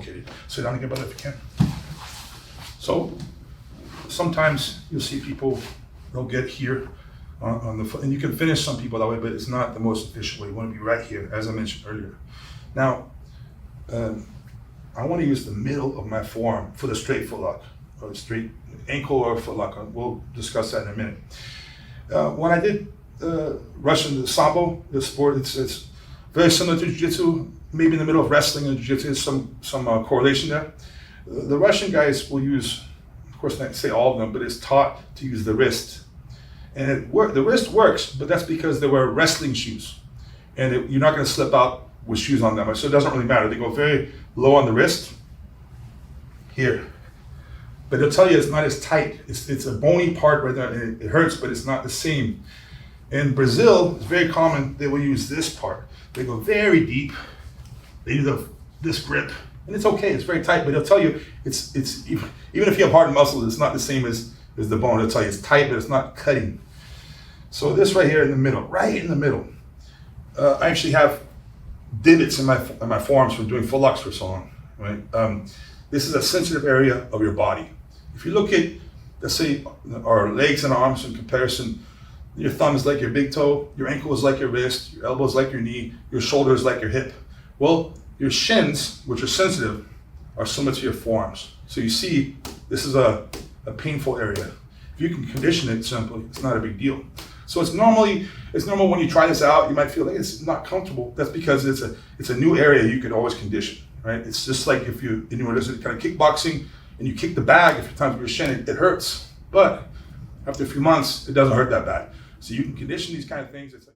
complicated. Sit down and get better if you can. So sometimes you'll see people, they'll get here on the foot, and you can finish some people that way, but it's not the most efficient way. You want to be right here, as I mentioned earlier. Now, I want to use the middle of my forearm for the straight footlock, or the straight ankle or footlock. We'll discuss that in a minute. When I did Russian Sambo, the sport, it's very similar to Jiu-Jitsu, maybe in the middle of wrestling and Jiu-Jitsu, there's some correlation there. The Russian guys will use, of course, not say all of them, but it's taught to use the wrist. And the wrist works, but that's because they wear wrestling shoes. And you're not going to slip out with shoes on them, so it doesn't really matter. They go very low on the wrist, here. But they'll tell you it's not as tight. It's a bony part right there, and it hurts, but it's not the same. In Brazil, it's very common, they will use this part. They go very deep, they do this grip, and it's okay, it's very tight, but they'll tell you, it's even if you have hard muscles, it's not the same as the bone. They'll tell you it's tight, but it's not cutting. So this right here in the middle, right in the middle, I actually have divots in my forearms from doing full-locks for so long, right? This is a sensitive area of your body. If you look at, let's say, our legs and arms in comparison, your thumb is like your big toe, your ankle is like your wrist, your elbow is like your knee, your shoulder is like your hip. Well, your shins, which are sensitive, are similar to your forearms. So you see, this is a painful area. If you can condition it simply, it's not a big deal. So it's normal when you try this out, you might feel like it's not comfortable. That's because it's a new area you could always condition, right? It's just like if you were listening to kind of kickboxing and you kick the bag a few times with your shin, it hurts. But after a few months, it doesn't hurt that bad. So you can condition these kind of things.